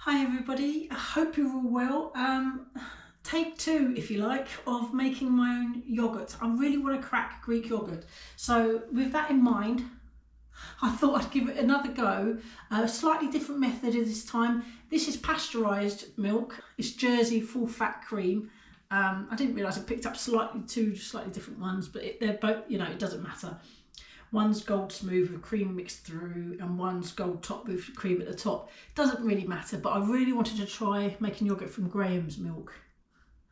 Hi everybody, I hope you're all well. Take two, if you like, of making my own yoghurt. I really want to crack Greek yoghurt. So with that in mind, I thought I'd give it another go. A slightly different method this time. This is pasteurised milk. It's Jersey full fat cream. I didn't realise I picked up two slightly different ones, but they're both, it doesn't matter. One's gold smooth with cream mixed through and one's gold top with cream at the top. Doesn't really matter, but I really wanted to try making yoghurt from Graham's milk.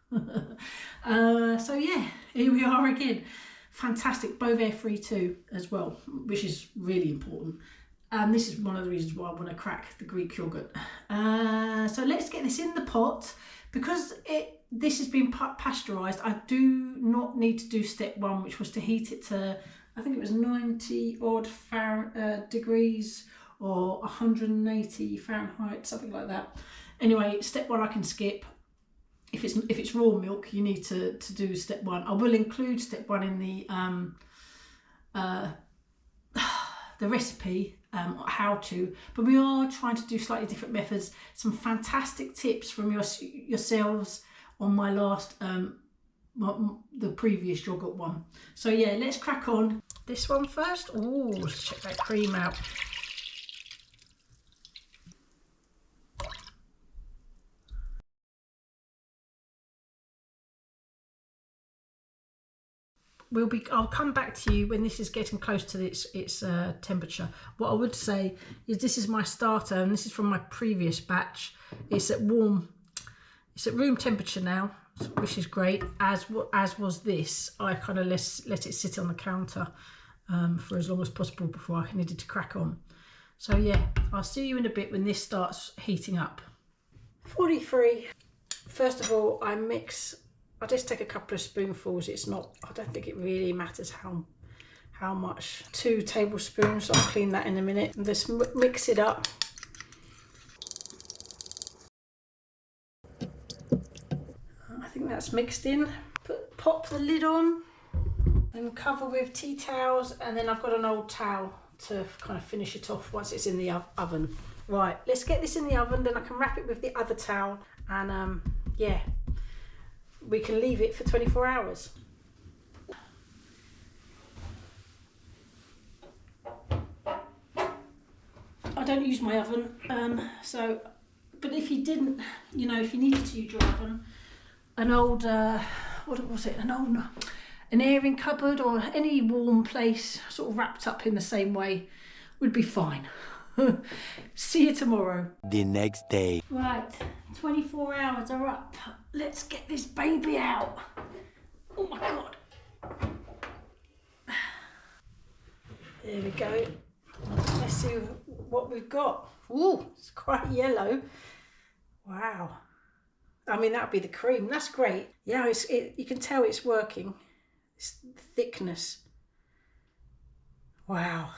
So yeah, here we are again. Fantastic, both air free too as well, which is really important. And this is one of the reasons why I want to crack the Greek yoghurt. So let's get this in the pot. Because this has been pasteurised, I do not need to do step one, which was to heat it to, I think it was 90 odd degrees or 180 Fahrenheit, something like that. Anyway, step one I can skip. If it's raw milk, you need to do step one. I will include step one in the recipe, how to, but we are trying to do slightly different methods. Some fantastic tips from yourselves on my last the previous yoghurt one. So yeah, let's crack on. This one first. Oh, let's check that cream out. I'll come back to you when this is getting close to its temperature. What I would say is this is my starter, and this is from my previous batch. It's at room temperature now, which is great. As was this. I kind of let it sit on the counter for as long as possible before I needed to crack on. So yeah, I'll see you in a bit when this starts heating up. 43. First of all, I just take a couple of spoonfuls. I don't think it really matters how much. 2 tablespoons. I'll clean that in a minute. And just mix it up. I think that's mixed in. Pop the lid on and cover with tea towels, and then I've got an old towel to kind of finish it off once it's in the oven. Right, let's get this in the oven, then I can wrap it with the other towel, and yeah, we can leave it for 24 hours. I don't use my oven, but if you didn't, if you needed to use your oven, an old, what was it, an airing cupboard or any warm place sort of wrapped up in the same way would be fine. See you tomorrow. The next day. Right, 24 hours are up. Let's get this baby out. Oh my God. There we go. Let's see what we've got. Ooh, it's quite yellow. Wow. I mean, that'd be the cream. That's great. Yeah, you can tell it's working. It's thickness. Wow.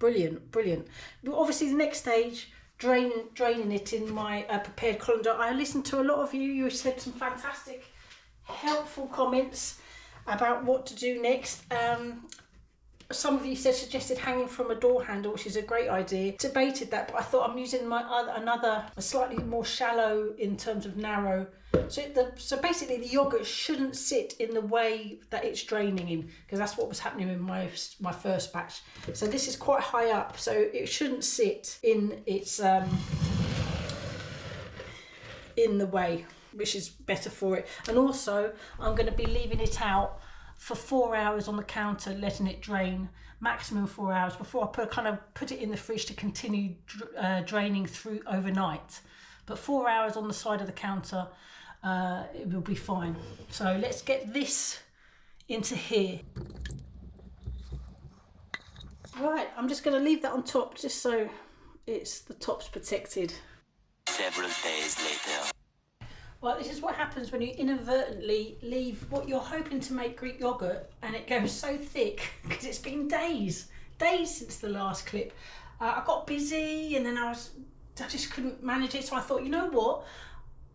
Brilliant, brilliant. But obviously the next stage, draining it in my prepared colander. I listened to a lot of you. You said some fantastic, helpful comments about what to do next. Some of you suggested hanging from a door handle, which is a great idea. Debated that, but I thought I'm using a slightly more shallow in terms of narrow. So basically the yoghurt shouldn't sit in the way that it's draining in, because that's what was happening in my first batch. So this is quite high up, so it shouldn't sit in its in the way, which is better for it. And also I'm going to be leaving it out for 4 hours on the counter, letting it drain, maximum 4 hours, before I put it in the fridge to continue draining through overnight. But 4 hours on the side of the counter, it will be fine. So let's get this into here. Right, I'm just going to leave that on top just so the top's protected. Several days later. Well, this is what happens when you inadvertently leave what you're hoping to make Greek yoghurt and it goes so thick, because it's been days since the last clip. I got busy and then I just couldn't manage it, so I thought, you know what?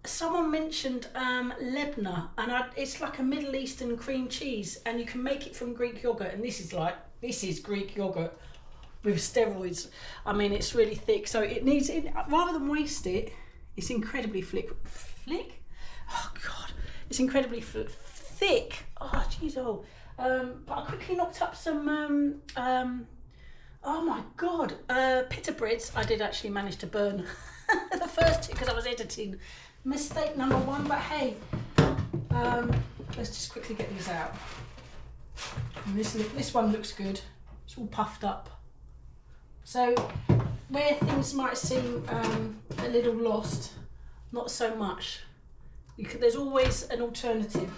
Someone mentioned labneh, and it's like a Middle Eastern cream cheese, and you can make it from Greek yoghurt, and this is Greek yoghurt. with steroids. I mean, it's really thick, so it needs, rather than waste it, it's incredibly flick? Oh God, it's incredibly thick. Oh jeez, oh. But I quickly knocked up some, oh my God, pita breads. I did actually manage to burn the first two because I was editing. Mistake number one, but hey, let's just quickly get these out. And this one looks good. It's all puffed up. So where things might seem a little lost, not so much. There's always an alternative.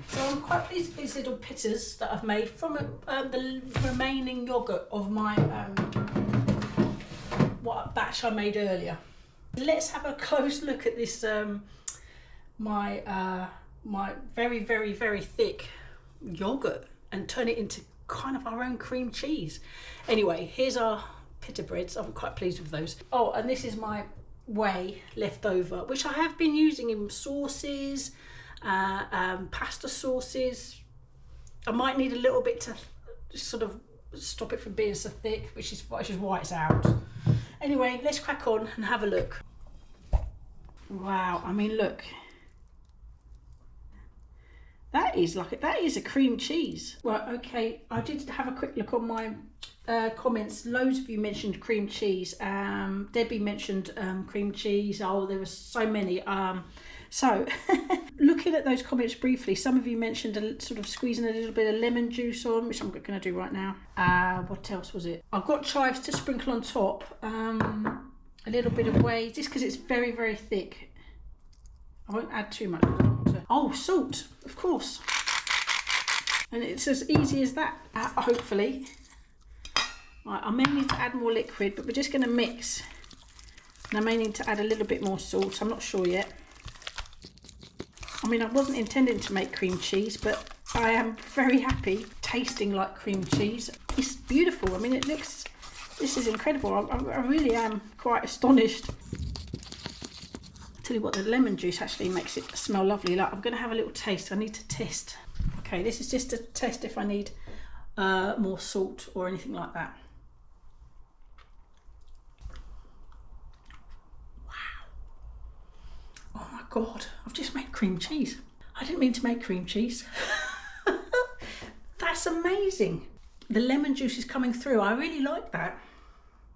So I'm quite pleased with these little pitas that I've made from the remaining yoghurt of my what batch I made earlier. Let's have a close look at this my very, very, very thick yoghurt and turn it into kind of our own cream cheese. Anyway, here's our pita breads. I'm quite pleased with those. Oh, and this is my whey left over, which I have been using in sauces, pasta sauces. I might need a little bit to sort of stop it from being so thick, which is why it's out. Anyway, let's crack on and have a look. Wow, I mean, look. That is a cream cheese. Well, okay, I did have a quick look on my comments. Loads of you mentioned cream cheese. Debbie mentioned cream cheese. Oh, there were so many. So looking at those comments briefly, some of you mentioned sort of squeezing a little bit of lemon juice on, which I'm going to do right now. What else was it? I've got chives to sprinkle on top. A little bit of whey, just because it's very, very thick. I won't add too much. Oh, salt, of course. And it's as easy as that, hopefully. Right, I may need to add more liquid, but we're just going to mix. And I may need to add a little bit more salt. I'm not sure yet. I mean, I wasn't intending to make cream cheese, but I am very happy tasting like cream cheese. It's beautiful. I mean, this is incredible. I really am quite astonished. Tell you what, the lemon juice actually makes it smell lovely. Like, I'm going to have a little taste. I need to test. Okay, this is just to test if I need more salt or anything like that. Wow. Oh my God, I've just made cream cheese. I didn't mean to make cream cheese. That's amazing. The lemon juice is coming through. I really like that.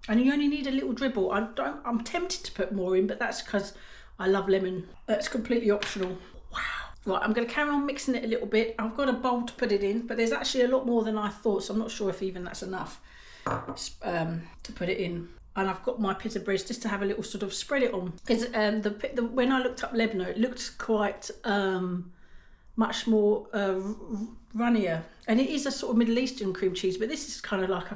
And you only need a little dribble. I'm tempted to put more in, but that's because I love lemon. That's completely optional. Wow. Right, I'm going to carry on mixing it a little bit. I've got a bowl to put it in, but there's actually a lot more than I thought, so I'm not sure if even that's enough to put it in. And I've got my pita breads just to have a little sort of spread it on. Because when I looked up labneh, it looked quite much more runnier. And it is a sort of Middle Eastern cream cheese, but this is kind of like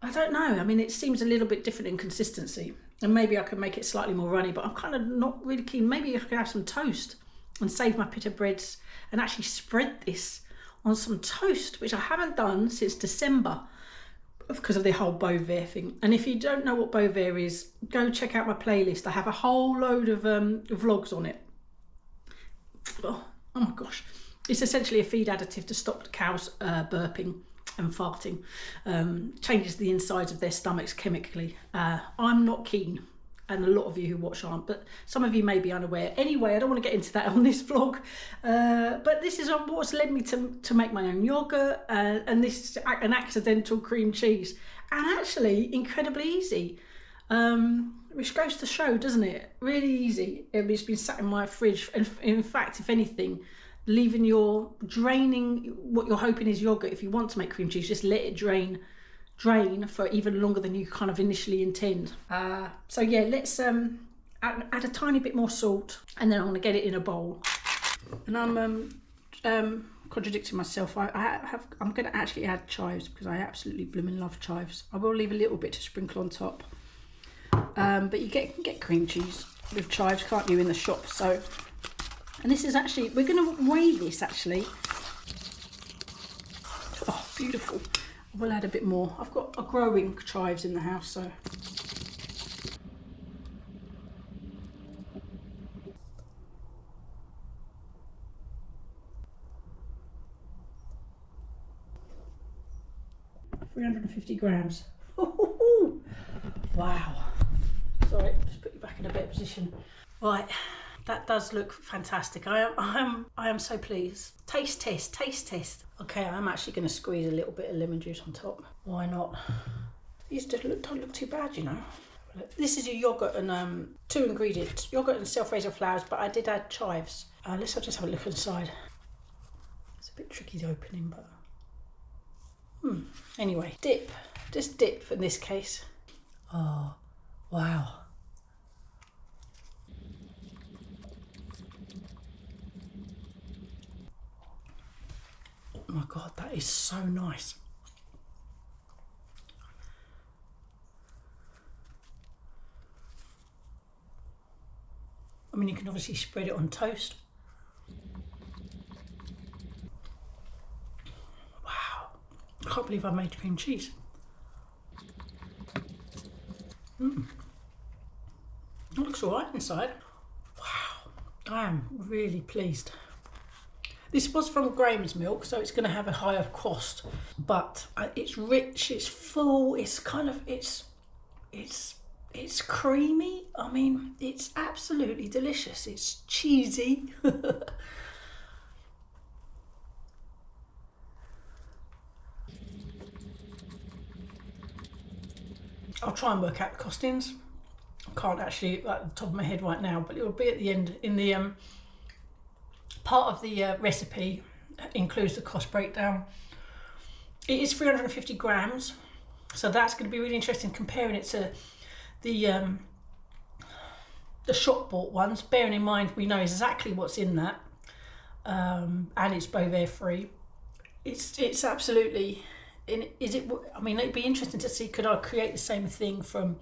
I don't know. I mean, it seems a little bit different in consistency. And maybe I could make it slightly more runny, but I'm kind of not really keen. Maybe I could have some toast and save my pita breads and actually spread this on some toast, which I haven't done since December because of the whole Beauvais thing. And if you don't know what Beauvais is, go check out my playlist. I have a whole load of vlogs on it. Oh my gosh. It's essentially a feed additive to stop the cows burping and farting. Changes the insides of their stomachs chemically. I'm not keen, and a lot of you who watch aren't, but some of you may be unaware. Anyway, I don't want to get into that on this vlog, but this is what's led me to make my own yogurt, and this is an accidental cream cheese, and actually incredibly easy, which goes to show, doesn't it? Really easy. It's been sat in my fridge, and in fact, if anything, draining what you're hoping is yogurt. If you want to make cream cheese, just let it drain for even longer than you kind of initially intend. So yeah, let's add a tiny bit more salt, and then I'm going to get it in a bowl. And I'm contradicting myself. I'm going to actually add chives because I absolutely blooming love chives. I will leave a little bit to sprinkle on top. But you can get cream cheese with chives, can't you, in the shop? So. And this is actually, we're going to weigh this actually. Oh, beautiful. We'll add a bit more. I've got a growing chives in the house, so. 350 grams. Wow. Sorry, just put you back in a better position. Right, that does look fantastic. I am so pleased. Taste test. Okay, I'm actually going to squeeze a little bit of lemon juice on top. Why not? These don't look too bad, you know. This is a yoghurt and 2 ingredients, yoghurt and self-raising flours, but I did add chives. Let's just have a look inside. It's a bit tricky the opening, but anyway, dip. Just dip in this case. Oh, wow. Oh my God, that is so nice. I mean, you can obviously spread it on toast. Wow, I can't believe I made cream cheese. It looks all right inside. Wow, I am really pleased. This was from Graham's milk, so it's going to have a higher cost, but it's rich, it's full, it's kind of, it's creamy. I mean, it's absolutely delicious. It's cheesy. I'll try and work out the costings. I can't actually at the top of my head right now, but it will be at the end. In the part of the recipe includes the cost breakdown. It is 350 grams, so that's going to be really interesting comparing it to the shop bought ones. Bearing in mind we know exactly what's in that, and it's both air free. It's absolutely. Is it? I mean, it'd be interesting to see, could I create the same thing from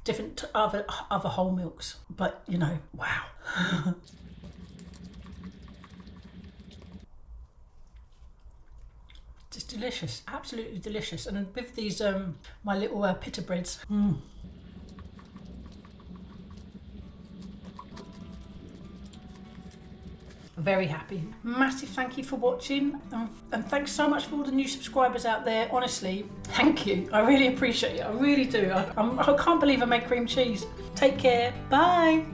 different other whole milks? But you know, wow. It's delicious, absolutely delicious. And with these my little pita breads. Very happy. Massive thank you for watching, and thanks so much for all the new subscribers out there. Honestly, thank you. I really appreciate it. I really do. I can't believe I made cream cheese. Take care. Bye.